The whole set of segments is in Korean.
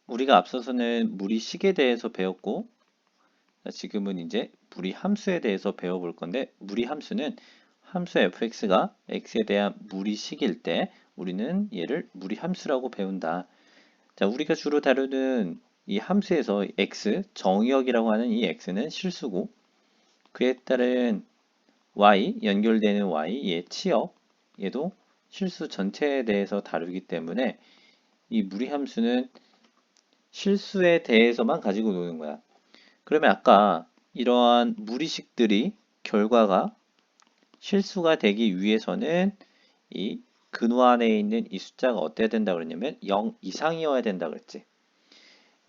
우리가 앞서서는 무리식에 대해서 배웠고, 지금은 이제 무리함수에 대해서 배워볼 건데, 무리함수는 함수 fx가 x에 대한 무리식일 때 우리는 얘를 무리함수라고 배운다. 자, 우리가 주로 다루는 이 함수에서 x, 정의역이라고 하는 이 x는 실수고, 그에 따른 y, 연결되는 y, 얘 치역, 얘도 실수 전체에 대해서 다루기 때문에 이 무리함수는 실수에 대해서만 가지고 노는 거야. 그러면 아까 이러한 무리식들이 결과가 실수가 되기 위해서는 이 근호 안에 있는 이 숫자가 어때야 된다 그랬냐면 0 이상이어야 된다 그랬지.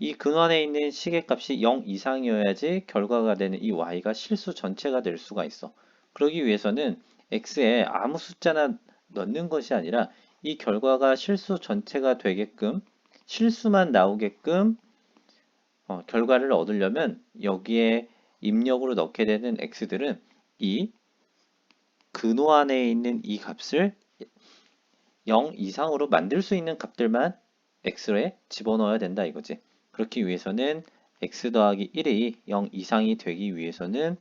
이 근호 안에 있는 식의 값이 0 이상이어야지 결과가 되는 이 y가 실수 전체가 될 수가 있어. 그러기 위해서는 x에 아무 숫자나 넣는 것이 아니라 이 결과가 실수 전체가 되게끔 실수만 나오게끔 결과를 얻으려면 여기에 입력으로 넣게 되는 x들은 이 근호 안에 있는 이 값을 0 이상으로 만들 수 있는 값들만 x에 집어넣어야 된다 이거지. 그렇기 위해서는 x 더하기 1이 0 이상이 되기 위해서는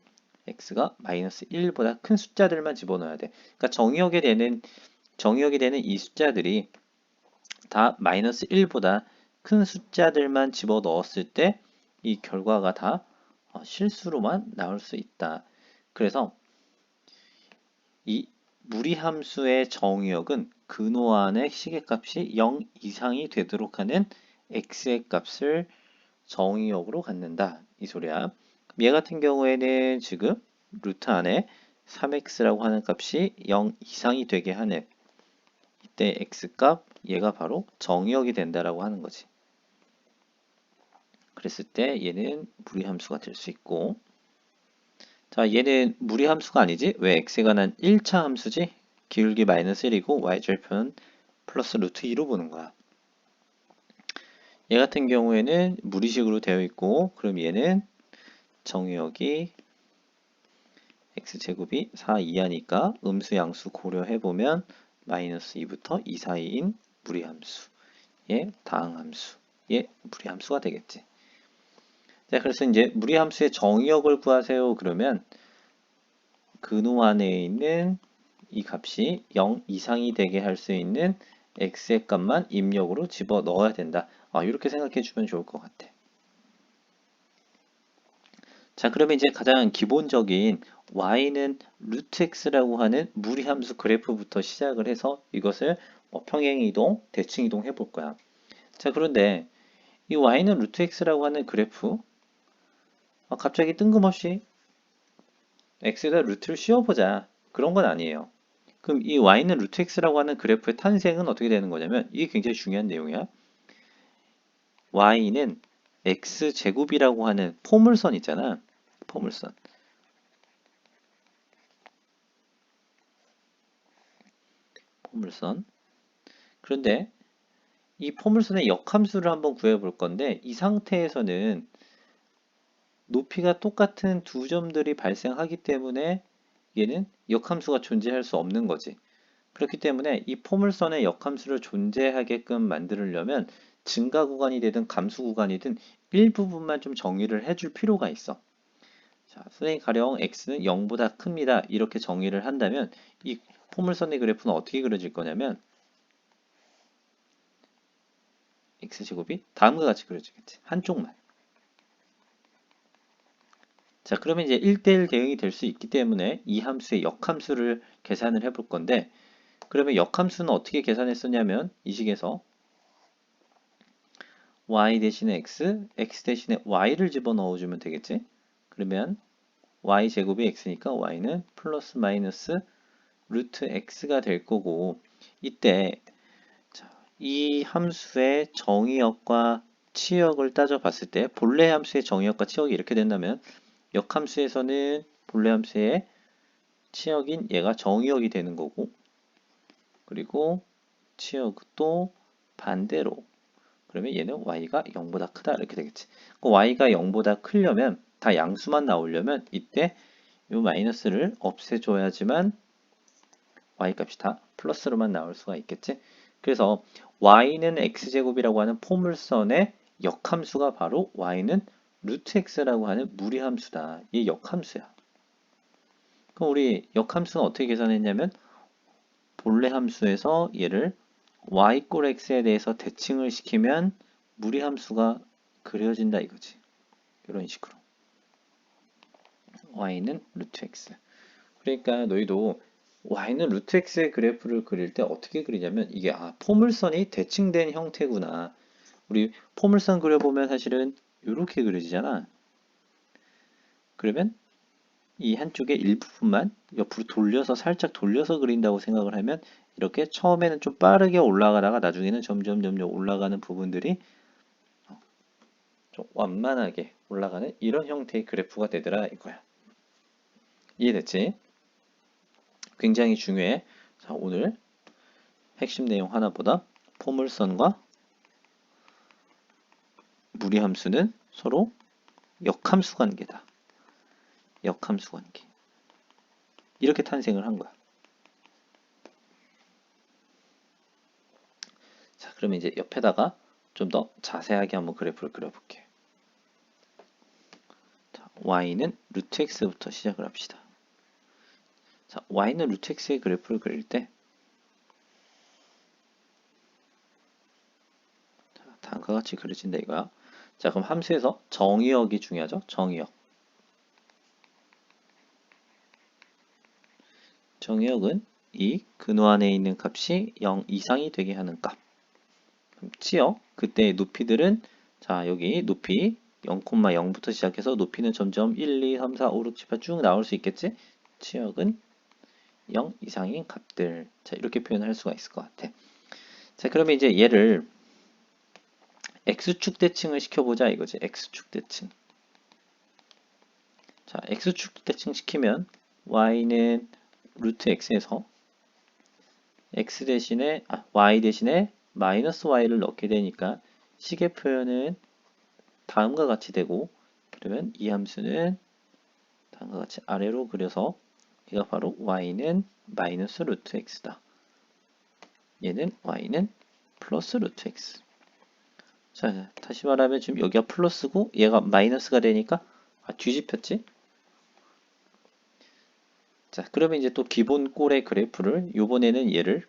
x가 마이너스 1보다 큰 숫자들만 집어넣어야 돼. 그러니까 정의역이 되는 이 숫자들이 다 마이너스 1보다 큰 숫자들만 집어넣었을 때 이 결과가 다 실수로만 나올 수 있다. 그래서 이 무리함수의 정의역은 근호 안의 시계값이 0 이상이 되도록 하는 x의 값을 정의역으로 갖는다. 이 소리야. 얘 같은 경우에는 지금 루트 안에 3x라고 하는 값이 0 이상이 되게 하는 이때 x값 얘가 바로 정의역이 된다라고 하는 거지. 그랬을 때 얘는 무리함수가 될 수 있고 자 얘는 무리함수가 아니지? 왜 x에 관한 1차 함수지? 기울기 마이너스 1이고 y절편 플러스 루트 2로 보는 거야. 얘 같은 경우에는 무리식으로 되어 있고 그럼 얘는 정의역이 x제곱이 4 이하니까 음수 양수 고려해보면 마이너스 2부터 2 사이인 무리함수 얘 다항함수 얘 무리함수가 되겠지. 자, 그래서 이제 무리함수의 정의역을 구하세요. 그러면 근호 안에 있는 이 값이 0 이상이 되게 할 수 있는 x의 값만 입력으로 집어 넣어야 된다. 이렇게 생각해 주면 좋을 것 같아. 자, 그러면 이제 가장 기본적인 y는 루트 x라고 하는 무리함수 그래프부터 시작을 해서 이것을 평행이동, 대칭이동 해볼 거야. 자, 그런데 이 y는 루트 x라고 하는 그래프 갑자기 뜬금없이 x에다 루트를 씌워보자. 그런 건 아니에요. 그럼 이 y는 루트 x라고 하는 그래프의 탄생은 어떻게 되는 거냐면 이게 굉장히 중요한 내용이야. y는 x제곱이라고 하는 포물선 있잖아. 포물선. 포물선. 그런데 이 포물선의 역함수를 한번 구해볼 건데 이 상태에서는 높이가 똑같은 두 점들이 발생하기 때문에 얘는 역함수가 존재할 수 없는 거지. 그렇기 때문에 이 포물선의 역함수를 존재하게끔 만들려면 증가 구간이 되든 감수 구간이든 일부분만 좀 정의를 해줄 필요가 있어. 자, 선생님 가령 x는 0보다 큽니다. 이렇게 정의를 한다면 이 포물선의 그래프는 어떻게 그려질 거냐면 x제곱이 다음과 같이 그려지겠지. 한쪽만. 자, 그러면 이제 1대1 대응이 될 수 있기 때문에 이 함수의 역함수를 계산을 해볼 건데 그러면 역함수는 어떻게 계산했었냐면 이 식에서 y 대신에 x 대신에 y를 집어넣어주면 되겠지. 그러면 y제곱이 x니까 y는 플러스 마이너스 루트 x가 될 거고 이때 이 함수의 정의역과 치역을 따져봤을 때 본래 함수의 정의역과 치역이 이렇게 된다면 역함수에서는 본래 함수의 치역인 얘가 정의역이 되는 거고 그리고 치역도 반대로 그러면 얘는 y가 0보다 크다 이렇게 되겠지. y가 0보다 크려면 다 양수만 나오려면 이때 이 마이너스를 없애줘야지만 y값이 다 플러스로만 나올 수가 있겠지. 그래서 y는 x제곱이라고 하는 포물선의 역함수가 바로 y는 루트 x라고 하는 무리함수다. 이 역함수야. 그럼 우리 역함수는 어떻게 계산했냐면 본래 함수에서 얘를 y 꼴 x에 대해서 대칭을 시키면 무리함수가 그려진다 이거지. 이런 식으로. y는 루트 x. 그러니까 너희도 y는 루트 x의 그래프를 그릴 때 어떻게 그리냐면 이게 포물선이 대칭된 형태구나. 우리 포물선 그려보면 사실은 이렇게 그려지잖아. 그러면 이 한쪽의 일부분만 옆으로 돌려서 살짝 돌려서 그린다고 생각을 하면 이렇게 처음에는 좀 빠르게 올라가다가 나중에는 점점 올라가는 부분들이 좀 완만하게 올라가는 이런 형태의 그래프가 되더라 이거야. 이해됐지? 굉장히 중요해. 자, 오늘 핵심 내용 하나보다 포물선과 무리함수는 서로 역함수 관계다. 역함수 관계. 이렇게 탄생을 한 거야. 자, 그러면 이제 옆에다가 좀 더 자세하게 한번 그래프를 그려볼게. 자, y는 루트 x부터 시작을 합시다. 자, y는 루트 x의 그래프를 그릴 때 자, 다음과 같이 그려진다 이거야. 자, 그럼 함수에서 정의역이 중요하죠? 정의역. 정의역은 이 근호 안에 있는 값이 0 이상이 되게 하는 값. 그럼 치역, 그때의 높이들은 자, 여기 높이 0,0부터 시작해서 높이는 점점 1, 2, 3, 4, 5, 6, 7, 8 쭉 나올 수 있겠지? 치역은 0 이상인 값들. 자, 이렇게 표현할 수가 있을 것 같아. 자, 그러면 이제 얘를 x축 대칭을 시켜보자 이거지. x축 대칭. 자, x축 대칭 시키면 y는 루트 x에서 x 대신에 y 대신에 마이너스 y를 넣게 되니까 식의 표현은 다음과 같이 되고 그러면 이 함수는 다음과 같이 아래로 그려서 얘가 바로 y는 마이너스 루트 x다. 얘는 y는 플러스 루트 x. 자, 다시 말하면 지금 여기가 플러스고 얘가 마이너스가 되니까 뒤집혔지? 자, 그러면 이제 또 기본 꼴의 그래프를 요번에는 얘를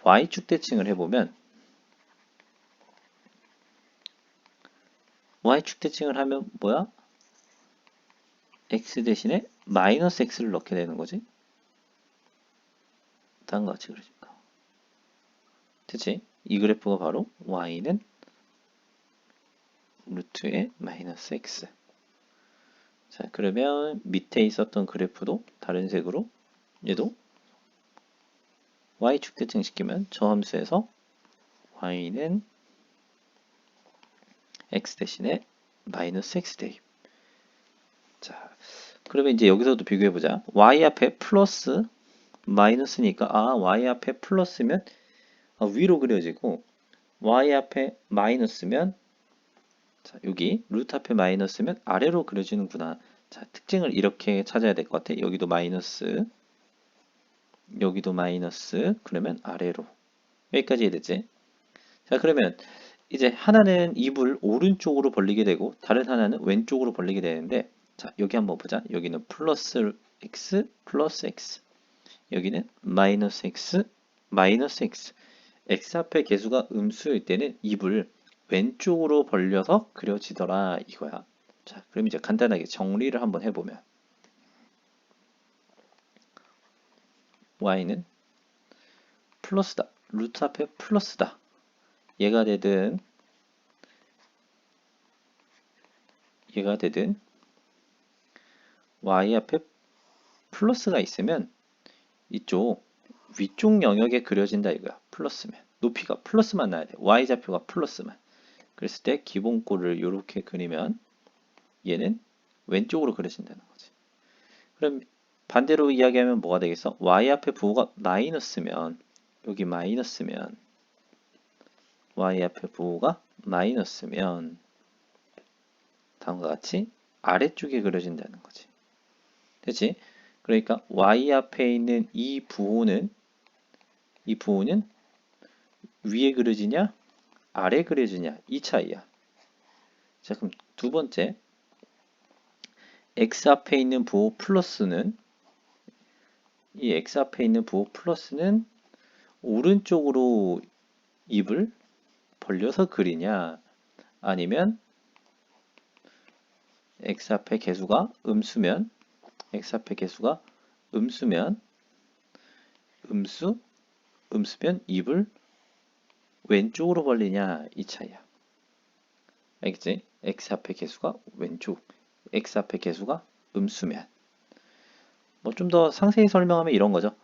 y축 대칭을 해보면 y축 대칭을 하면 뭐야? x 대신에 마이너스 x를 넣게 되는 거지. 다음과 같이 그려집니다. 됐지? 이 그래프가 바로 y는 루트의 마이너스 x. 자, 그러면 밑에 있었던 그래프도 다른 색으로 얘도 y축 대칭 시키면 저 함수에서 y는 x 대신에 마이너스 x 대입. 자, 그러면 이제 여기서도 비교해보자. y 앞에 플러스 마이너스니까 y 앞에 플러스면 위로 그려지고 y 앞에 마이너스면 자, 여기 루트 앞에 마이너스면 아래로 그려지는구나. 자, 특징을 이렇게 찾아야 될 것 같아. 여기도 마이너스, 여기도 마이너스, 그러면 아래로. 여기까지 이해됐지? 자, 그러면 이제 하나는 입을 오른쪽으로 벌리게 되고 다른 하나는 왼쪽으로 벌리게 되는데 자, 여기 한번 보자. 여기는 플러스 x 플러스 x. 여기는 마이너스 x 마이너스 x. x 앞에 개수가 음수일 때는 입을 왼쪽으로 벌려서 그려지더라 이거야. 자, 그럼 이제 간단하게 정리를 한번 해보면 y는 플러스다. 루트 앞에 플러스다. 얘가 되든 y 앞에 플러스가 있으면 이쪽 위쪽 영역에 그려진다 이거야. 플러스면. 높이가 플러스만 나야 돼. y좌표가 플러스만. 그랬을 때 기본꼴을 이렇게 그리면 얘는 왼쪽으로 그려진다는 거지. 그럼 반대로 이야기하면 뭐가 되겠어? y 앞에 부호가 마이너스면 여기 마이너스면 y 앞에 부호가 마이너스면 다음과 같이 아래쪽에 그려진다는 거지. 됐지? 그러니까 y 앞에 있는 이 부호는 위에 그려지냐? 아래 그려지냐 이 차이야. 자, 그럼 두 번째 x 앞에 있는 부호 플러스는 이 x 앞에 있는 부호 플러스는 오른쪽으로 입을 벌려서 그리냐 아니면 x 앞에 개수가 음수면 x 앞에 개수가 음수면 음수면 입을 왼쪽으로 벌리냐 이 차이야. 알겠지? x 앞에 개수가 왼쪽, x 앞에 개수가 음수면. 뭐 좀 더 상세히 설명하면 이런 거죠.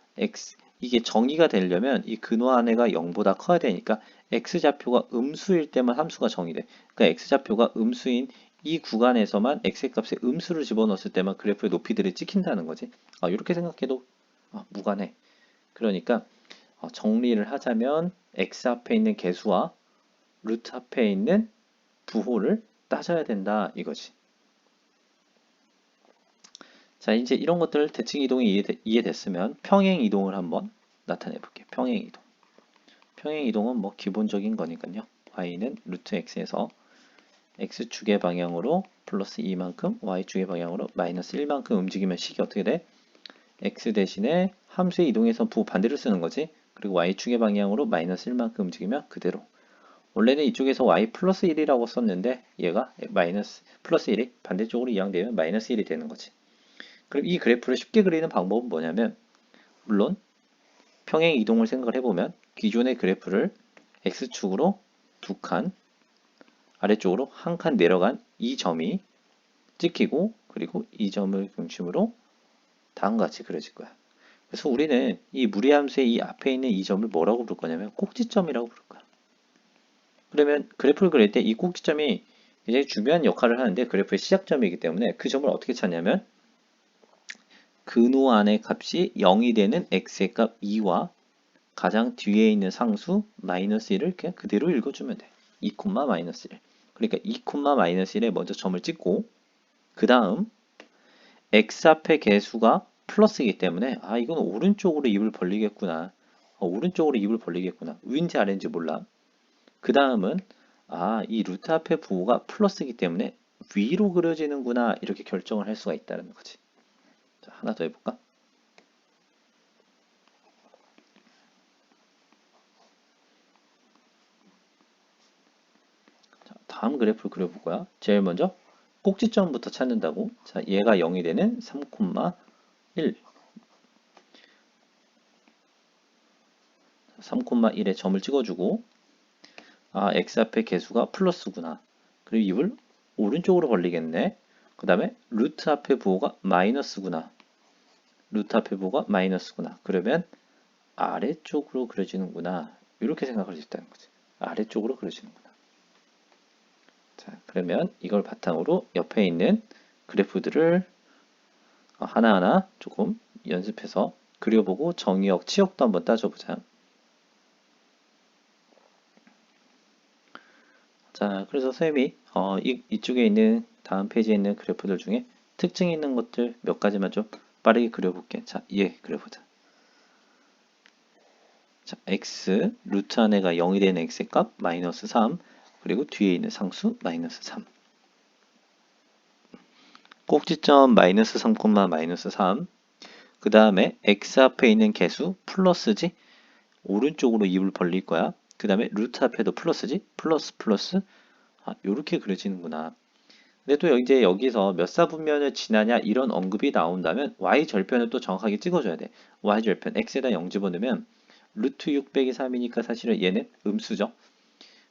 이게 정의가 되려면 이 근호 안에가 0보다 커야 되니까 x좌표가 음수일 때만 함수가 정의돼. 그러니까 x좌표가 음수인 이 구간에서만 x의 값에 음수를 집어넣었을 때만 그래프의 높이들이 찍힌다는 거지. 이렇게 생각해도 무관해. 그러니까 정리를 하자면 x 앞에 있는 개수와 루트 앞에 있는 부호를 따져야 된다 이거지. 자, 이제 이런 것들 대칭 이동이 이해됐으면 평행 이동을 한번 나타내 볼게요. 평행 이동. 평행 이동은 뭐 기본적인 거니까요. y는 루트 x에서 x축의 방향으로 플러스 2만큼, y축의 방향으로 마이너스 1만큼 움직이면 식이 어떻게 돼? x 대신에 함수의 이동에서 부호 반대로 쓰는 거지. 그리고 y축의 방향으로 마이너스 1만큼 움직이면 그대로. 원래는 이쪽에서 y 플러스 1이라고 썼는데 얘가 마이너스 플러스 1이 반대쪽으로 이항되면 마이너스 1이 되는 거지. 그럼 이 그래프를 쉽게 그리는 방법은 뭐냐면 물론 평행 이동을 생각을 해보면 기존의 그래프를 x축으로 두 칸 아래쪽으로 한 칸 내려간 이 점이 찍히고 그리고 이 점을 중심으로 다음과 같이 그려질 거야. 그래서 우리는 이 무리함수의 이 앞에 있는 이 점을 뭐라고 부를 거냐면 꼭지점이라고 부를 거야. 그러면 그래프를 그릴 때 이 꼭지점이 굉장히 중요한 역할을 하는데 그래프의 시작점이기 때문에 그 점을 어떻게 찾냐면 근호 안의 값이 0이 되는 x의 값 2와 가장 뒤에 있는 상수 마이너스 1을 그냥 그대로 읽어주면 돼. 2, 마이너스 1. 그러니까 2, 마이너스 1에 먼저 점을 찍고 그 다음 x 앞의 개수가 플러스이기 때문에 이건 오른쪽으로 입을 벌리겠구나. 오른쪽으로 입을 벌리겠구나. 위인지 아래인지 몰라. 그 다음은 이 루트 앞의 부호가 플러스이기 때문에 위로 그려지는구나 이렇게 결정을 할 수가 있다는 거지. 자, 하나 더 해볼까? 자, 다음 그래프를 그려볼 거야. 제일 먼저 꼭지점부터 찾는다고. 자, 얘가 0이 되는 3,1. 3,1에 점을 찍어주고 x 앞의 개수가 플러스구나. 그리고 입을 오른쪽으로 벌리겠네. 그 다음에 루트 앞의 부호가 마이너스구나. 루트 앞의 부호가 마이너스구나. 그러면 아래쪽으로 그려지는구나. 이렇게 생각할 수 있다는 거지. 아래쪽으로 그려지는구나. 자, 그러면 이걸 바탕으로 옆에 있는 그래프들을 하나하나 조금 연습해서 그려보고 정의역, 치역도 한번 따져보자. 자, 그래서 선생님이 이쪽에 있는 다음 페이지에 있는 그래프들 중에 특징 있는 것들 몇 가지만 좀 빠르게 그려볼게. 자, 그려보자. 자, x 루트 안에가 0이 되는 x의 값 마이너스 3 그리고 뒤에 있는 상수 마이너스 3 꼭지점 마이너스 3, 마이너스 3 그 다음에 x 앞에 있는 개수 플러스지 오른쪽으로 입을 벌릴 거야. 그 다음에 루트 앞에도 플러스지 플러스 요렇게 그려지는구나. 근데 또 이제 여기서 몇 사분면을 지나냐 이런 언급이 나온다면 y절편을 또 정확하게 찍어줘야 돼. y절편 x에다 0 집어넣으면 루트 6 빼기 3이니까 사실은 얘는 음수죠.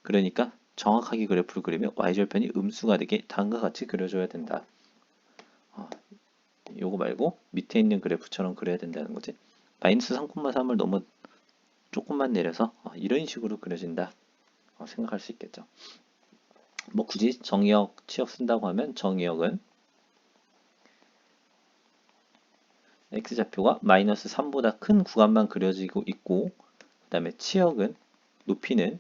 그러니까 정확하게 그래프를 그리면 y절편이 음수가 되게 다음과 같이 그려줘야 된다. 요거 말고 밑에 있는 그래프처럼 그려야 된다는 거지. 마이너스 3,3을 너무 조금만 내려서 이런 식으로 그려진다 생각할 수 있겠죠. 뭐 굳이 정의역, 치역 쓴다고 하면 정의역은 x좌표가 마이너스 3보다 큰 구간만 그려지고 있고 그 다음에 치역은 높이는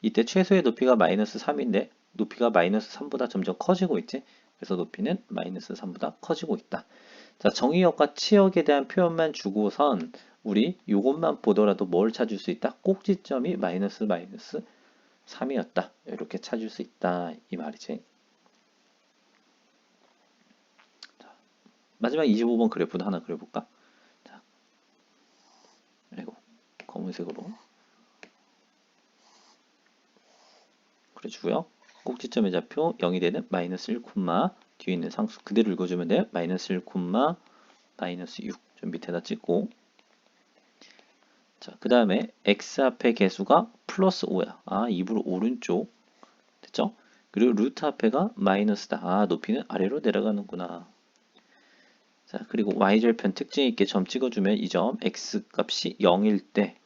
이때 최소의 높이가 마이너스 3인데 높이가 마이너스 3보다 점점 커지고 있지. 그래서 높이는 마이너스 3보다 커지고 있다. 자, 정의역과 치역에 대한 표현만 주고선 우리 이것만 보더라도 뭘 찾을 수 있다? 꼭지점이 마이너스 3이었다. 이렇게 찾을 수 있다. 이 말이지. 자, 마지막 25번 그래프도 하나 그려볼까? 자, 이거 검은색으로 그려주고요. 꼭지점의 좌표 0이 되는 마이너스 1, 뒤에 있는 상수 그대로 읽어주면 돼요. 마이너스 1, 마이너스 6. 좀 밑에다 찍고 자, 그 다음에 x 앞에 개수가 플러스 5야. 아, 2분 오른쪽. 됐죠? 그리고 루트 앞에가 마이너스다. 아, 높이는 아래로 내려가는구나. 자, 그리고 y절편 특징 있게 점 찍어주면 이 점 x 값이 0일 때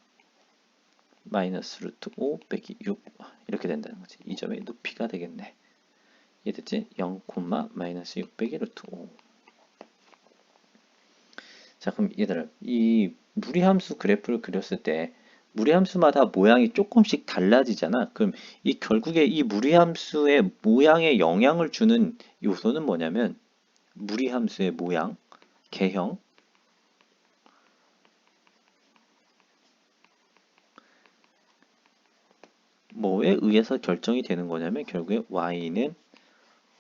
마이너스 루트 5 빼기 6 이렇게 된다는 거지. 이 점의 높이가 되겠네. 이해됐지? 0, 마이너스 6 빼기 루트 5. 자, 그럼 얘들아, 이 무리함수 그래프를 그렸을 때 무리함수마다 모양이 조금씩 달라지잖아. 그럼 이 결국에 이 무리함수의 모양에 영향을 주는 요소는 뭐냐면 무리함수의 모양, 개형, 뭐에 의해서 결정이 되는 거냐면 결국에 y는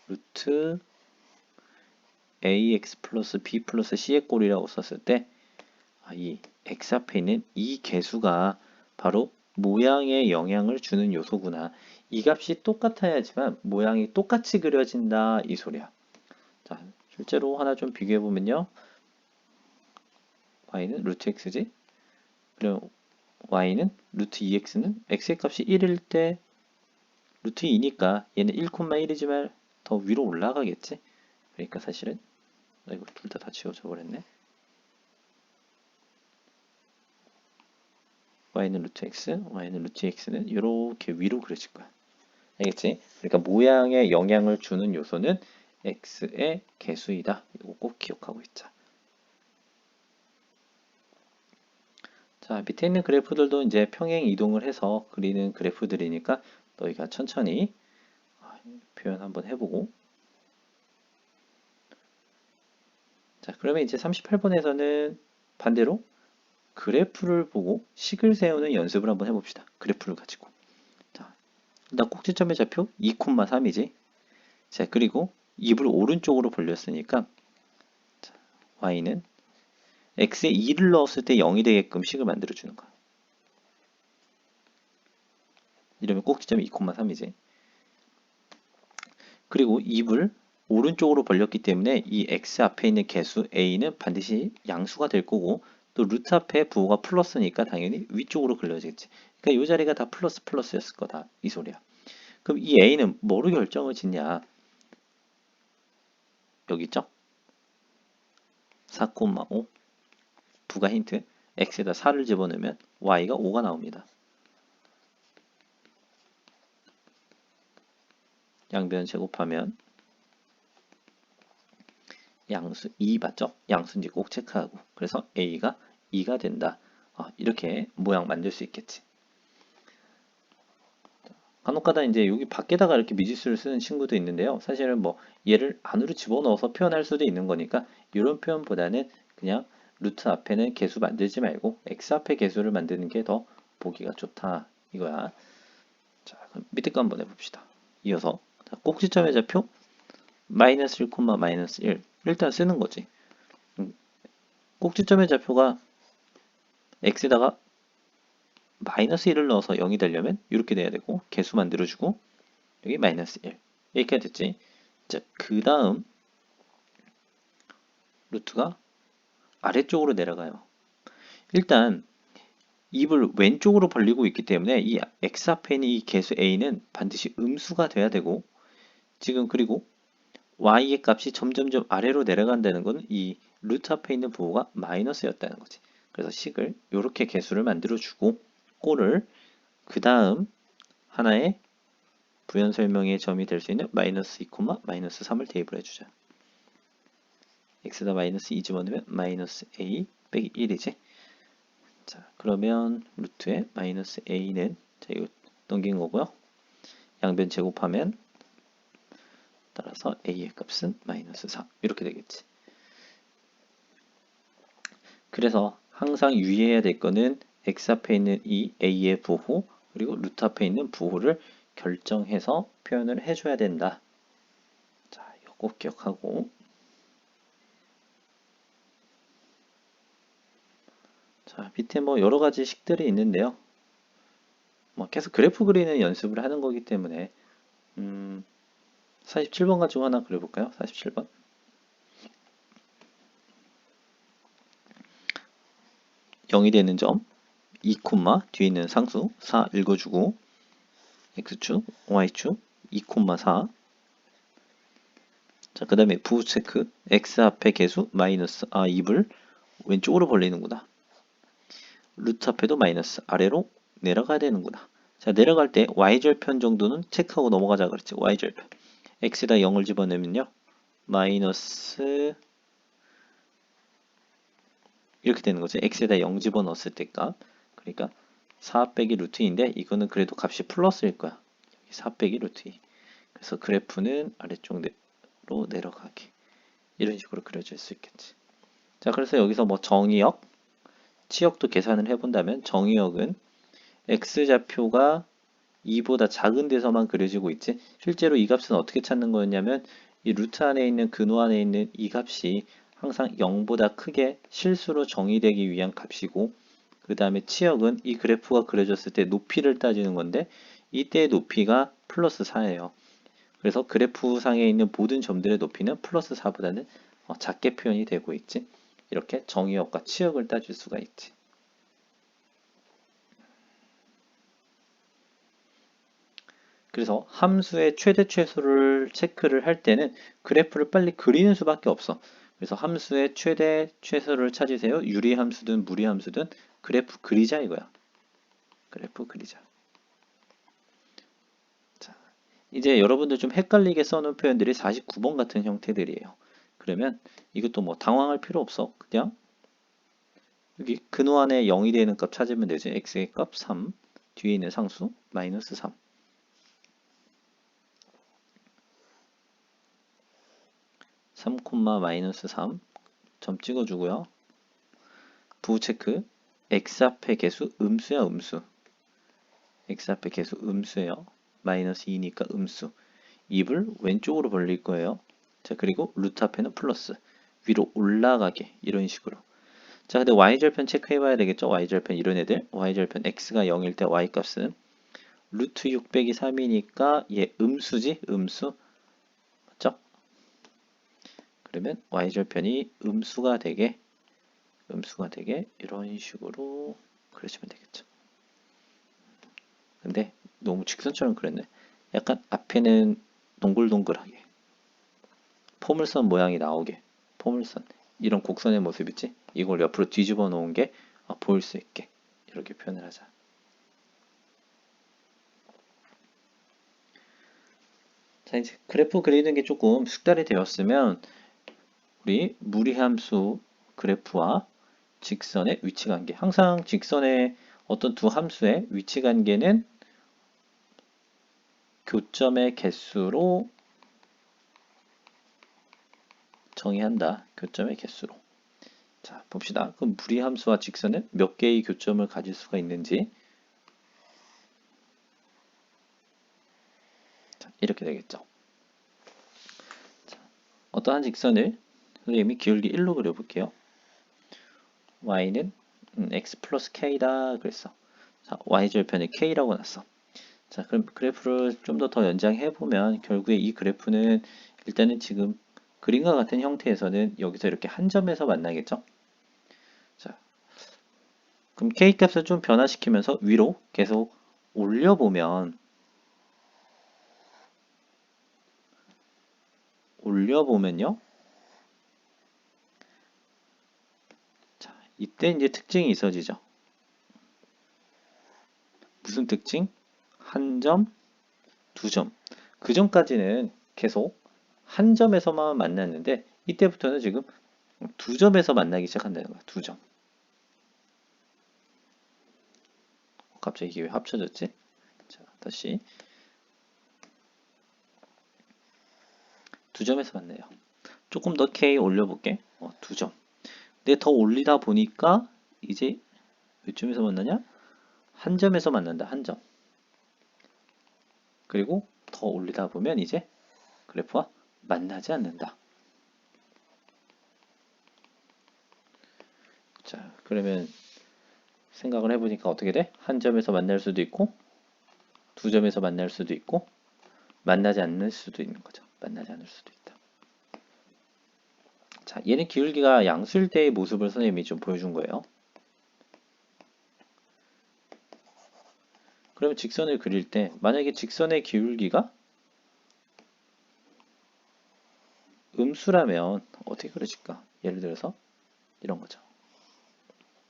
루트 ax 플러스 b 플러스 c의 꼴이라고 썼을 때 이 x 앞에 있는 이 개수가 바로 모양에 영향을 주는 요소구나. 이 값이 똑같아야지만 모양이 똑같이 그려진다 이 소리야. 자, 실제로 하나 좀 비교해 보면요. y는 루트 x지. 그리고 y는 루트 2x는 x의 값이 1일 때 루트 2니까 얘는 1,1이지만 더 위로 올라가겠지. 그러니까 사실은 이거 둘 다 지워져 버렸네. y는 루트 x, y는 루트 x는 이렇게 위로 그려질 거야. 알겠지? 그러니까 모양에 영향을 주는 요소는 x의 개수이다. 이거 꼭 기억하고 있자. 자, 밑에 있는 그래프들도 이제 평행 이동을 해서 그리는 그래프들이니까 너희가 천천히 표현 한번 해보고. 자, 그러면 이제 38번에서는 반대로 그래프를 보고 식을 세우는 연습을 한번 해봅시다. 그래프를 가지고. 자, 일단 꼭지점의 좌표 2,3이지. 자, 그리고 입을 오른쪽으로 벌렸으니까 자, y는 x에 2를 넣었을 때 0이 되게끔 식을 만들어주는 거야. 이러면 꼭지점이 2,3이지. 그리고 입을 오른쪽으로 벌렸기 때문에 이 x 앞에 있는 개수 a는 반드시 양수가 될 거고 또 루트 앞에 부호가 플러스니까 당연히 위쪽으로 그려지겠지. 그러니까 이 자리가 다 플러스 플러스였을 거다. 이 소리야. 그럼 이 a는 뭐로 결정을 짓냐? 여기 있죠? 4,5 부가 힌트 x에다 4를 집어넣으면 y가 5가 나옵니다. 양변 제곱하면 양수 2 맞죠? 양수인지 꼭 체크하고 그래서 a가 2가 된다. 이렇게 모양 만들 수 있겠지. 간혹가다 이제 여기 밖에다가 이렇게 미지수를 쓰는 친구도 있는데요. 사실은 뭐 얘를 안으로 집어넣어서 표현할 수도 있는 거니까 이런 표현보다는 그냥 루트 앞에는 개수 만들지 말고 x 앞에 개수를 만드는 게 더 보기가 좋다 이거야. 자, 그럼 밑에 거 한번 해봅시다. 이어서 자, 꼭지점의 좌표 마이너스 1, 마이너스 1 일단 쓰는 거지. 꼭지점의 좌표가 x에다가 마이너스 1을 넣어서 0이 되려면 이렇게 돼야 되고 개수 만들어주고 여기 마이너스 1 이렇게 됐지. 자, 그 다음 루트가 아래쪽으로 내려가요. 일단 입을 왼쪽으로 벌리고 있기 때문에 이 x 앞에 있는 이 개수 a는 반드시 음수가 돼야 되고 지금 그리고 y의 값이 점점점 아래로 내려간다는 것은 이 루트 앞에 있는 부호가 마이너스였다는 거지. 그래서 식을 이렇게 개수를 만들어주고 꼴을 그 다음 하나의 부연 설명의 점이 될 수 있는 마이너스 2, 마이너스 3을 대입을 해주자. x에다 마이너스 2 집어넣으면 마이너스 a 빼기 1이지. 자, 그러면 루트에 마이너스 a는 자, 이거 넘긴 거고요. 양변 제곱하면 따라서 a의 값은 마이너스 4 이렇게 되겠지. 그래서 항상 유의해야 될 거는 x 앞에 있는 이 a의 부호 그리고 루트 앞에 있는 부호를 결정해서 표현을 해줘야 된다. 자, 이거 꼭 기억하고. 자, 밑에 뭐 여러 가지 식들이 있는데요. 뭐 계속 그래프 그리는 연습을 하는 거기 때문에 47번 가지고 하나 그려볼까요? 47번. 0이 되는 점, 2, 뒤에 있는 상수 4 읽어주고 x축, y축 2, 4. 자, 그 다음에 부호 체크. x 앞에 개수 마이너스 2을 왼쪽으로 벌리는구나. 루트 앞에도 마이너스 아래로 내려가야 되는구나. 자, 내려갈 때 y절편 정도는 체크하고 넘어가자 그랬지. y절편. x에다 0을 집어넣으면요. 마이너스 이렇게 되는 거죠. x에다 0 집어넣었을 때 값. 그러니까 4 빼기 루트 2인데 이거는 그래도 값이 플러스일 거야. 4 빼기 루트 2. 그래서 그래프는 아래쪽으로 내려가게. 이런 식으로 그려질 수 있겠지. 자, 그래서 여기서 뭐 정의역, 치역도 계산을 해본다면 정의역은 x좌표가 2보다 작은 데서만 그려지고 있지. 실제로 이 값은 어떻게 찾는 거였냐면 이 루트 안에 있는 근호 안에 있는 이 값이 항상 0보다 크게 실수로 정의되기 위한 값이고 그 다음에 치역은 이 그래프가 그려졌을 때 높이를 따지는 건데 이때의 높이가 플러스 4예요. 그래서 그래프 상에 있는 모든 점들의 높이는 플러스 4보다는 작게 표현이 되고 있지. 이렇게 정의역과 치역을 따질 수가 있지. 그래서 함수의 최대 최소를 체크를 할 때는 그래프를 빨리 그리는 수밖에 없어. 그래서 함수의 최대 최소를 찾으세요. 유리함수든 무리함수든 그래프 그리자 이거야. 그래프 그리자. 자, 이제 여러분들 좀 헷갈리게 써놓은 표현들이 49번 같은 형태들이에요. 그러면 이것도 뭐 당황할 필요 없어. 그냥 여기 근호 안에 0이 되는 값 찾으면 되지. x의 값 3, 뒤에 있는 상수 마이너스 3. 3, 마이너스 3. 점 찍어주고요. 부호 체크. x 앞의 개수 음수야 음수. x 앞의 개수 음수예요. 마이너스 2니까 음수. 입을 왼쪽으로 벌릴 거예요. 자, 그리고 루트 앞에는 플러스. 위로 올라가게 이런 식으로. 자, 근데 y절편 체크해봐야 되겠죠? y절편 이런 애들. y절편 x가 0일 때 y값은 루트 6 빼기 3이니까 얘 음수지? 음수. 맞죠? 그러면 y절편이 음수가 되게 이런 식으로 그려주면 되겠죠. 근데 너무 직선처럼 그렸네. 약간 앞에는 동글동글하게 포물선 모양이 나오게 포물선 이런 곡선의 모습 있지? 이걸 옆으로 뒤집어 놓은 게 보일 수 있게 이렇게 표현을 하자. 자, 이제 그래프 그리는 게 조금 숙달이 되었으면 우리 무리함수 그래프와 직선의 위치 관계. 항상 직선의 어떤 두 함수의 위치 관계는 교점의 개수로 정의한다. 교점의 개수로. 자, 봅시다. 그럼 무리함수와 직선은 몇 개의 교점을 가질 수가 있는지. 자, 이렇게 되겠죠. 자, 어떠한 직선을 선생님이 기울기 1로 그려볼게요. y는 x 플러스 k다 그랬어. 자, y절편에 k라고 놨어. 자, 그럼 그래프를 좀 더 연장해 보면 결국에 이 그래프는 일단은 지금 그림과 같은 형태에서는 여기서 이렇게 한 점에서 만나겠죠? 자, 그럼 k 값을 좀 변화시키면서 위로 계속 올려보면요. 자, 이때 이제 특징이 있어지죠. 무슨 특징? 한 점, 두 점. 그 전까지는 계속 한 점에서만 만났는데 이때부터는 지금 두 점에서 만나기 시작한다는 거야. 두 점. 갑자기 이게 왜 합쳐졌지? 자, 다시 두 점에서 만나요. 조금 더 K 올려볼게. 두 점. 근데 더 올리다 보니까 이제 몇 점에서 만나냐? 한 점에서 만난다. 한 점. 그리고 더 올리다 보면 이제 그래프와 만나지 않는다. 자, 그러면 생각을 해보니까 어떻게 돼? 한 점에서 만날 수도 있고 두 점에서 만날 수도 있고 만나지 않을 수도 있는 거죠. 만나지 않을 수도 있다. 자, 얘는 기울기가 양수일 때의 모습을 선생님이 좀 보여준 거예요. 그러면 직선을 그릴 때 만약에 직선의 기울기가 음수라면 어떻게 그려질까? 예를 들어서 이런 거죠.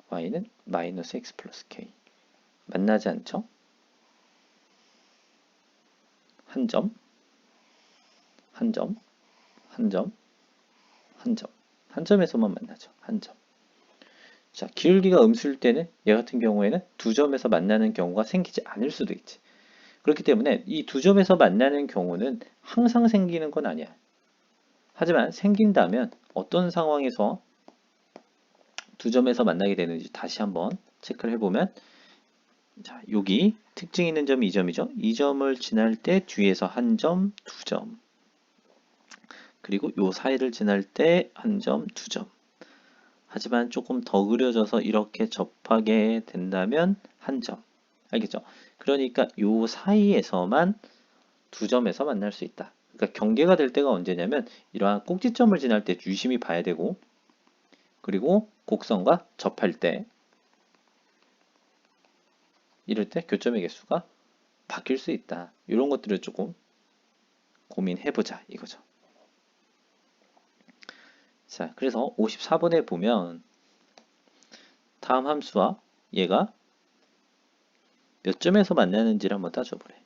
y는 마이너스 x 플러스 k 만나지 않죠? 한 점, 한 점, 한 점, 한 점. 한 점에서만 만나죠. 한 점. 자, 기울기가 음수일 때는 얘 같은 경우에는 두 점에서 만나는 경우가 생기지 않을 수도 있지. 그렇기 때문에 이 두 점에서 만나는 경우는 항상 생기는 건 아니야. 하지만 생긴다면 어떤 상황에서 두 점에서 만나게 되는지 다시 한번 체크를 해보면 자, 여기 특징 있는 점이 이 점이죠. 이 점을 지날 때 뒤에서 한 점, 두 점. 그리고 요 사이를 지날 때 한 점, 두 점. 하지만 조금 더 그려져서 이렇게 접하게 된다면 한 점. 알겠죠? 그러니까 요 사이에서만 두 점에서 만날 수 있다. 그러니까 경계가 될 때가 언제냐면 이러한 꼭지점을 지날 때 유심히 봐야 되고 그리고 곡선과 접할 때 이럴 때 교점의 개수가 바뀔 수 있다. 이런 것들을 조금 고민해보자 이거죠. 자, 그래서 54번에 보면 다음 함수와 얘가 몇 점에서 만나는지를 한번 따져보래.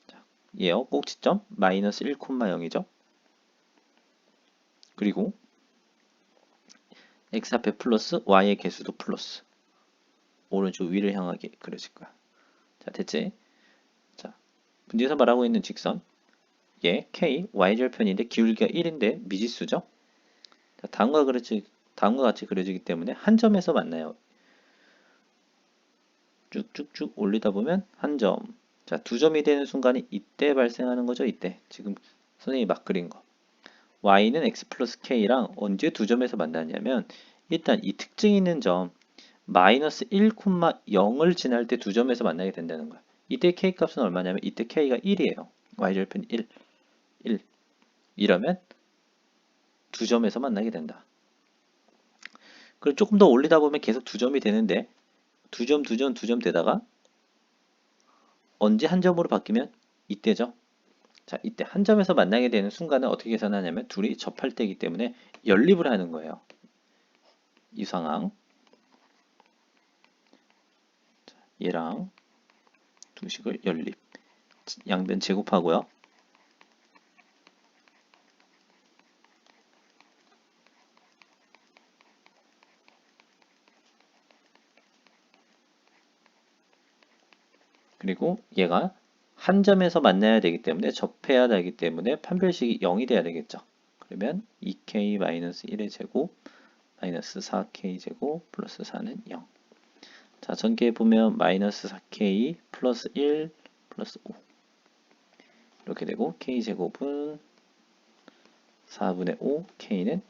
자, 얘요 꼭지점 마이너스 1,0이죠. 그리고 x 앞에 플러스 y의 개수도 플러스 오른쪽 위를 향하게 그려질 거야. 자, 됐지? 자, 문제에서 말하고 있는 직선 얘 k y절편인데 기울기가 1인데 미지수죠. 자, 다음과 같이 그려지기 때문에 한 점에서 만나요. 쭉쭉쭉 올리다 보면 한 점. 자, 두 점이 되는 순간이 이때 발생하는 거죠. 이때. 지금 선생님이 막 그린 거. y는 x 플러스 k랑 언제 두 점에서 만나냐면 일단 이 특징 있는 점 마이너스 1,0을 지날 때 두 점에서 만나게 된다는 거야. 이때 k 값은 얼마냐면 이때 k가 1이에요. y절편 1. 1. 이러면 두 점에서 만나게 된다. 그리고 조금 더 올리다 보면 계속 두 점이 되는데 두 점, 두 점, 두 점 되다가 언제 한 점으로 바뀌면 이때죠. 자, 이때 한 점에서 만나게 되는 순간은 어떻게 계산하냐면 둘이 접할 때이기 때문에 연립을 하는 거예요. 이 상황. 얘랑 두 식을 연립. 양변 제곱하고요. 그리고 얘가 한 점에서 만나야 되기 때문에 접해야 되기 때문에 판별식이 0이 돼야 되겠죠. 그러면 2k-1의 제곱 마이너스 4k 제곱 플러스 4는 0. 자, 전개해 보면 마이너스 4k 플러스 1 플러스 5 이렇게 되고 k 제곱은 4분의 5 k는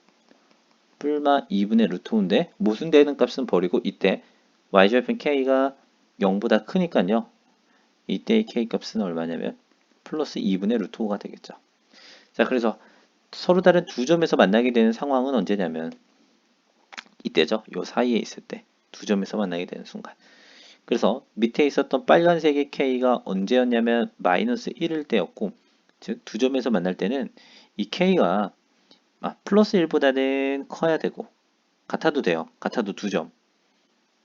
뿔마 2분의 루트 5인데 모순되는 값은 버리고 이때 y절편 k가 0보다 크니까요. 이때의 k 값은 얼마냐면 플러스 2분의 루트 5가 되겠죠. 자, 그래서 서로 다른 두 점에서 만나게 되는 상황은 언제냐면 이때죠. 요 사이에 있을 때 두 점에서 만나게 되는 순간. 그래서 밑에 있었던 빨간색의 k가 언제였냐면 마이너스 1일 때였고 즉 두 점에서 만날 때는 이 k가 플러스 1보다는 커야 되고 같아도 돼요. 같아도 두 점.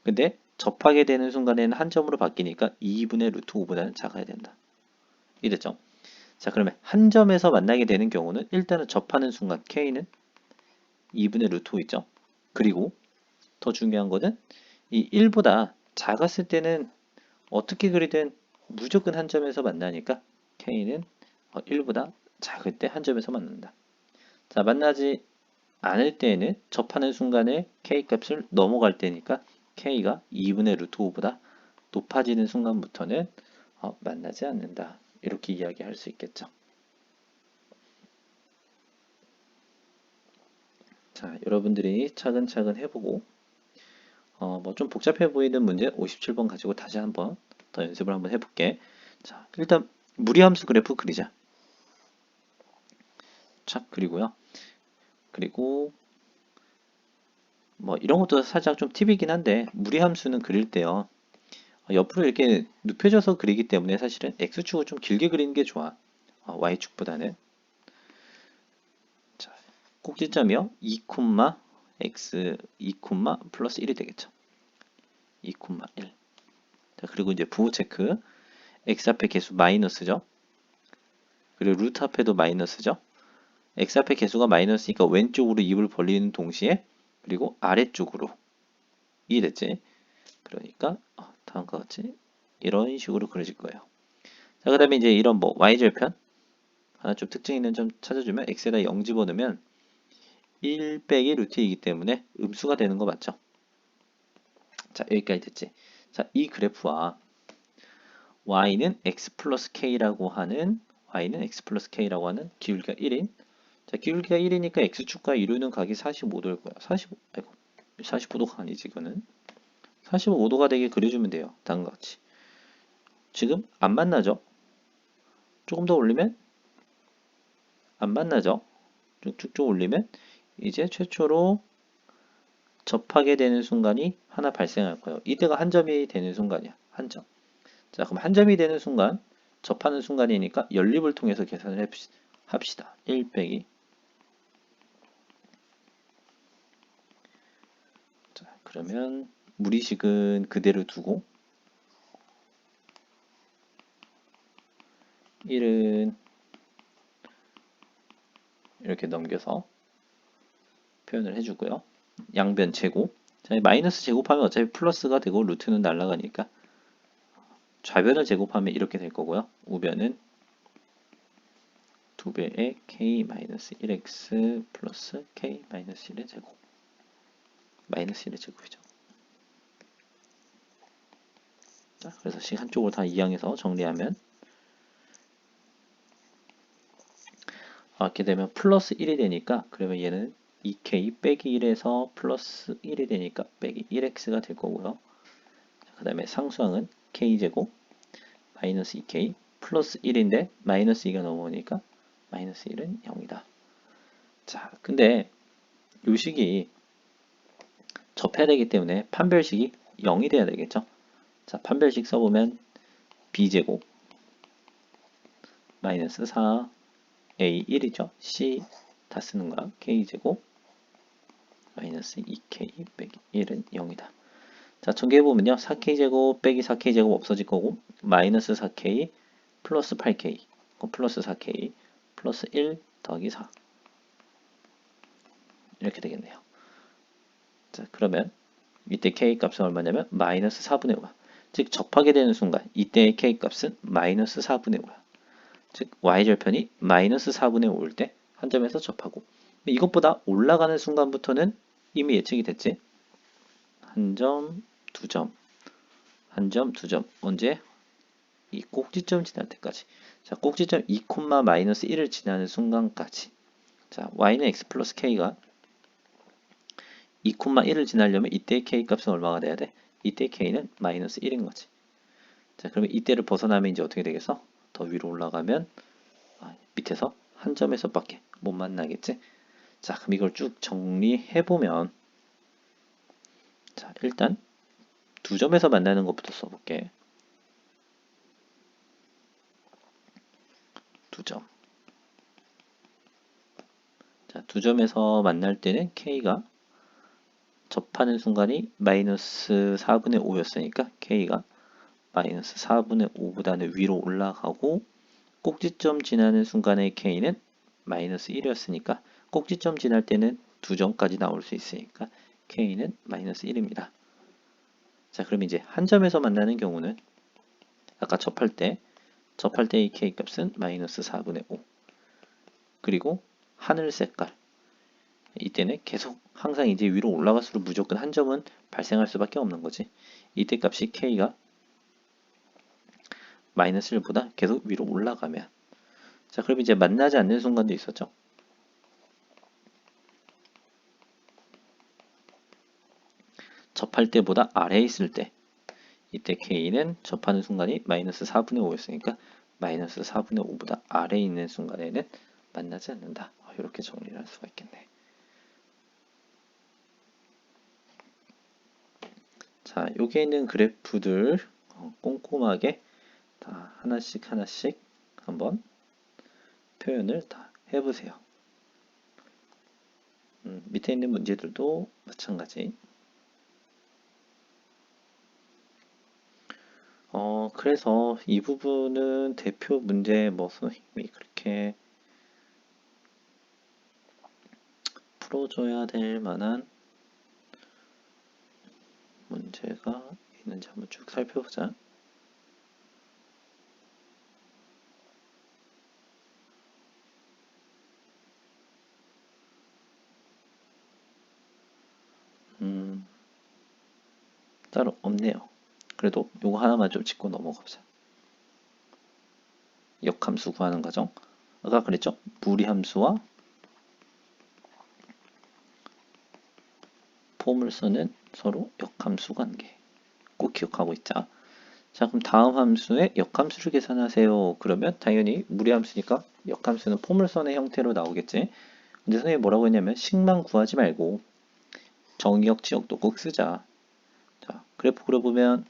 근데 접하게 되는 순간에는 한 점으로 바뀌니까 2분의 루트 5보다는 작아야 된다. 이랬죠. 자, 그러면 한 점에서 만나게 되는 경우는 일단은 접하는 순간 k는 2분의 루트 5 있죠. 그리고 더 중요한 거는 이 1보다 작았을 때는 어떻게 그리든 무조건 한 점에서 만나니까 k는 1보다 작을 때 한 점에서 만난다. 자, 만나지 않을 때에는 접하는 순간에 k 값을 넘어갈 때니까 k가 2분의 루트 5보다 높아지는 순간부터는 만나지 않는다. 이렇게 이야기할 수 있겠죠. 자, 여러분들이 차근차근 해보고 뭐 좀 복잡해 보이는 문제 57번 가지고 다시 한번 더 연습을 한번 해볼게. 자, 일단 무리함수 그래프 그리자. 자, 그리고요. 그리고 뭐 이런 것도 살짝 좀 팁이긴 한데 무리함수는 그릴 때요. 옆으로 이렇게 눕혀져서 그리기 때문에 사실은 x축을 좀 길게 그리는 게 좋아. y축보다는. 자, 꼭지점이요. 2, x 2, 플러스 1이 되겠죠. 2, 1. 자, 그리고 이제 부호 체크. x 앞에 개수 마이너스죠. 그리고 루트 앞에도 마이너스죠. x 앞에 개수가 마이너스니까 왼쪽으로 입을 벌리는 동시에 그리고 아래쪽으로 이해됐지? 그러니까 다음과 같이 이런 식으로 그려질 거예요. 자, 그 다음에 이제 이런 뭐 y절편 하나 좀 특징 있는 점 찾아주면 x에다 0 집어넣으면 1 빼기 루트이기 때문에 음수가 되는 거 맞죠? 자, 여기까지 됐지? 자, 이 그래프와 y는 x 플러스 k라고 하는 기울기가 1인 자, 기울기가 1이니까 x축과 이루는 각이 45도일 거야. 45도가 아니지 이거는 45도가 되게 그려주면 돼요. 다음과 같이 지금 안 만나죠? 조금 더 올리면 안 만나죠? 쭉쭉쭉 올리면 이제 최초로 접하게 되는 순간이 하나 발생할 거예요. 이때가 한 점이 되는 순간이야. 한 점. 자, 그럼 한 점이 되는 순간, 접하는 순간이니까 연립을 통해서 계산을 합시다. 1 빼기. 자, 그러면 무리식은 그대로 두고 1은 이렇게 넘겨서 표현을 해주고요. 양변 제곱. 자, 마이너스 제곱하면 어차피 플러스가 되고 루트는 날아가니까 좌변을 제곱하면 이렇게 될 거고요. 우변은 2배의 k-1x 플러스 k-1의 제곱. 마이너스 1의 제곱이죠. 자, 그래서 식 한쪽으로 다 이항해서 정리하면 이렇게 되면 플러스 1이 되니까 그러면 얘는 2k 빼기 1에서 플러스 1이 되니까 빼기 1x가 될 거고요. 그 다음에 상수항은 k제곱 마이너스 2k 플러스 1인데 마이너스 2가 넘어오니까 마이너스 1은 0이다. 자, 근데 요 식이 접해야 되기 때문에 판별식이 0이 돼야 되겠죠. 자, 판별식 써보면 b제곱 마이너스 4 a 1이죠. c 다 쓰는 거야. k제곱 마이너스 2k 빼기 1은 0이다. 자, 전개해보면요. 4k제곱 빼기 4k제곱 없어질 거고 마이너스 4k 플러스 8k 플러스 4k 플러스 1 더하기 4 이렇게 되겠네요. 자, 그러면 이때 k 값은 얼마냐면 마이너스 4분의 5야. 즉 접하게 되는 순간 이때의 k 값은 마이너스 4분의 5야. 즉 y절편이 마이너스 4분의 5일 때 한 점에서 접하고 이것보다 올라가는 순간부터는 이미 예측이 됐지. 한 점, 두 점, 한 점, 두 점. 언제? 이 꼭지점 지날 때까지. 자, 꼭지점 2, 마이너스 1을 지나는 순간까지. 자, y는 x 플러스 k가 2, 1을 지나려면 이때의 k 값은 얼마가 돼야 돼? 이때 k는 마이너스 1인 거지. 자, 그러면 이때를 벗어나면 이제 어떻게 되겠어? 더 위로 올라가면 밑에서 한 점에서밖에 못 만나겠지? 자, 그럼 이걸 쭉 정리해보면 자, 일단 두 점에서 만나는 것부터 써볼게. 두 점. 자, 두 점에서 만날 때는 k가 접하는 순간이 마이너스 4분의 5였으니까 k가 마이너스 4분의 5보다는 위로 올라가고 꼭지점 지나는 순간의 k는 마이너스 1이었으니까 꼭지점 지날 때는 두 점까지 나올 수 있으니까 k는 마이너스 1입니다. 자, 그럼 이제 한 점에서 만나는 경우는 아까 접할 때의 k 값은 마이너스 4분의 5 그리고 하늘 색깔 이때는 계속 항상 이제 위로 올라갈수록 무조건 한 점은 발생할 수밖에 없는 거지. 이때 값이 k가 마이너스 1보다 계속 위로 올라가면. 자, 그럼 이제 만나지 않는 순간도 있었죠. 접할 때보다 아래에 있을 때, 이때 K는 접하는 순간이 마이너스 4분의 5였으니까 마이너스 4분의 5보다 아래에 있는 순간에는 만나지 않는다. 이렇게 정리를 할 수가 있겠네. 자, 여기에 있는 그래프들 꼼꼼하게 다 하나씩 한번 표현을 다 해보세요. 밑에 있는 문제들도 마찬가지. 그래서 이 부분은 대표 문제 뭐 선생님이 그렇게 풀어줘야 될 만한 문제가 있는지 한번 쭉 살펴보자. 따로 없네요. 그래도 요거 하나만 좀 짚고 넘어가보자. 역함수 구하는 과정. 아까 그랬죠? 무리함수와 포물선은 서로 역함수 관계. 꼭 기억하고 있자. 자, 그럼 다음 함수의 역함수를 계산하세요. 그러면 당연히 무리함수니까 역함수는 포물선의 형태로 나오겠지. 근데 선생님이 뭐라고 했냐면 식만 구하지 말고 정의역, 지역도 꼭 쓰자. 자, 그래프 그려보면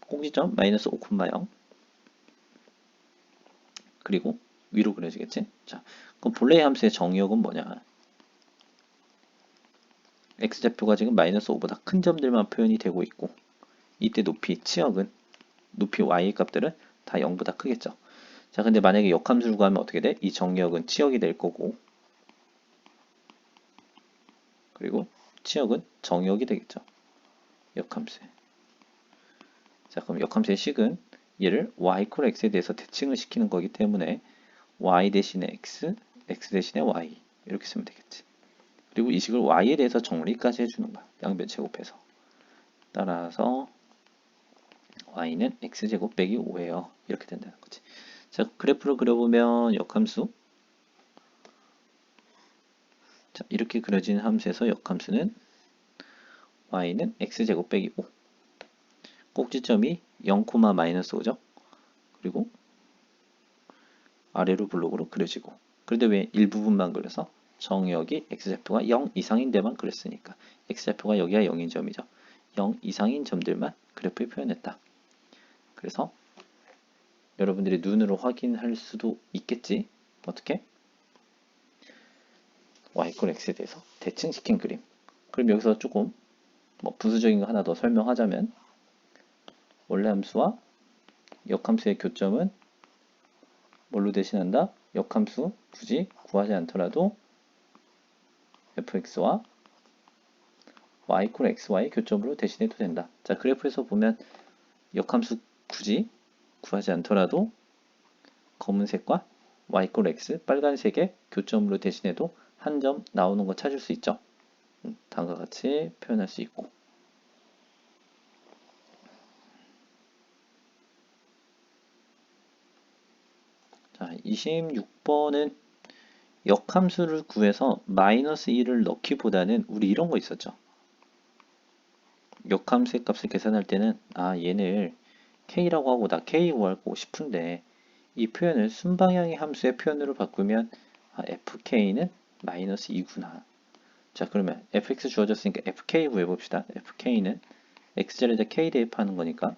꼭지점 마이너스 5,0 그리고 위로 그려지겠지? 자, 그럼 본래의 함수의 정의역은 뭐냐? x좌표가 지금 마이너스 5보다 큰 점들만 표현이 되고 있고 이때 높이, 치역은 높이 y의 값들은 다 0보다 크겠죠. 자, 근데 만약에 역함수를 구하면 어떻게 돼? 이 정의역은 치역이 될 거고 그리고 치역은 정의역이 되겠죠. 역함수에. 자, 그럼 역함수의 식은 얘를 y = x에 대해서 대칭을 시키는 거기 때문에 y 대신에 x, x 대신에 y 이렇게 쓰면 되겠지. 그리고 이 식을 y에 대해서 정리까지 해주는 거야. 양변 제곱해서. 따라서 y는 x제곱 빼기 5예요. 이렇게 된다는 거지. 자, 그래프를 그려보면 역함수. 자, 이렇게 그려진 함수에서 역함수는 y는 x제곱 빼기 5. 꼭지점이 0, 마이너스 5죠. 그리고 아래로 블록으로 그려지고. 그런데 왜 일부분만 그려서? 정의역이 x좌표가 0 이상인 데만 그렸으니까. x좌표가 여기가 0인 점이죠. 0 이상인 점들만 그래프에 표현했다. 그래서 여러분들이 눈으로 확인할 수도 있겠지. 어떻게? y = x에 대해서 대칭시킨 그림. 그럼 여기서 조금 뭐 부수적인 거 하나 더 설명하자면 원래 함수와 역함수의 교점은 뭘로 대신한다? 역함수 굳이 구하지 않더라도 fx와 y = xy 교점으로 대신해도 된다. 자, 그래프에서 보면 역함수 굳이 구하지 않더라도 검은색과 y = x 빨간색의 교점으로 대신해도 한 점 나오는 거 찾을 수 있죠. 다음과 같이 표현할 수 있고. 자, 26번은 역함수를 구해서 마이너스 1을 넣기보다는 우리 이런 거 있었죠. 역함수의 값을 계산할 때는 얘를 k라고 하고 나 k 구하고 싶은데 이 표현을 순방향의 함수의 표현으로 바꾸면 fk는 마이너스 2구나. 자, 그러면 fx 주어졌으니까 fk 구해봅시다. fk는 x자리에다 k 대입하는 거니까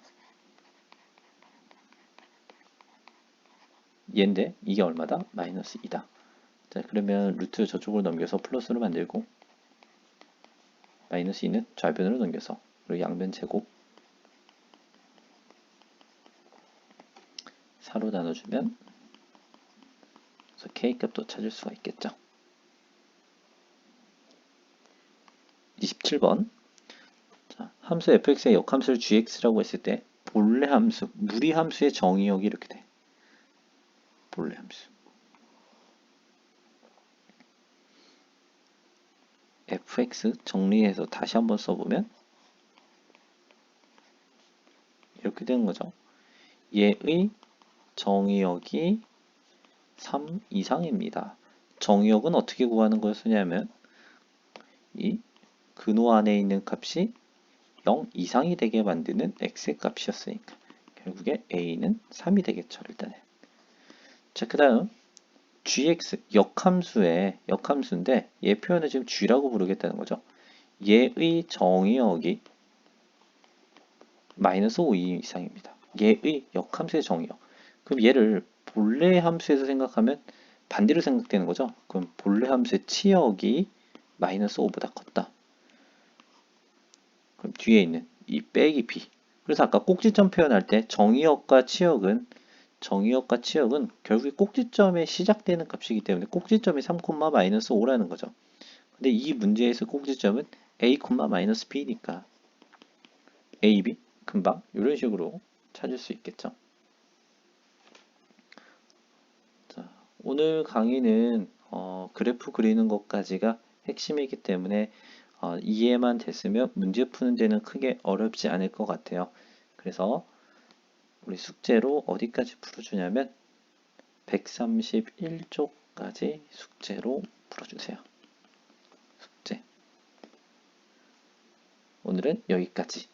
얘인데 이게 얼마다? 마이너스 2다. 자, 그러면 루트 저쪽으로 넘겨서 플러스로 만들고 마이너스 2는 좌변으로 넘겨서 그리고 양변 제곱 4로 나눠주면 그래서 k값도 찾을 수가 있겠죠. 27번 자, 함수 fx의 역함수를 gx라고 했을 때 본래 함수, 무리 함수의 정의역이 이렇게 돼. 본래 함수 fx 정리해서 다시 한번 써보면 이렇게 되는 거죠. 얘의 정의역이 3 이상입니다. 정의역은 어떻게 구하는 거였냐면 이 근호 안에 있는 값이 0 이상이 되게 만드는 x의 값이었으니까 결국에 a는 3이 되겠죠. 일단은. 자, 그 다음 gx 역함수인데 얘 표현을 지금 g라고 부르겠다는 거죠. 얘의 정의역이 마이너스 5 이상입니다. 얘의 역함수의 정의역. 그럼 얘를 본래 함수에서 생각하면 반대로 생각되는 거죠. 그럼 본래 함수의 치역이 마이너스 5보다 컸다. 그럼 뒤에 있는 이 빼기 b. 그래서 아까 꼭지점 표현할 때 정의역과 치역은 결국에 꼭지점에 시작되는 값이기 때문에 꼭지점이 3, 마이너스 5라는 거죠. 근데 이 문제에서 꼭지점은 a, 마이너스 b니까 a, b 금방 이런 식으로 찾을 수 있겠죠. 자, 오늘 강의는 그래프 그리는 것까지가 핵심이기 때문에 이해만 됐으면 문제 푸는 데는 크게 어렵지 않을 것 같아요. 그래서 우리 숙제로 어디까지 풀어주냐면 131쪽까지 숙제로 풀어주세요. 숙제. 오늘은 여기까지.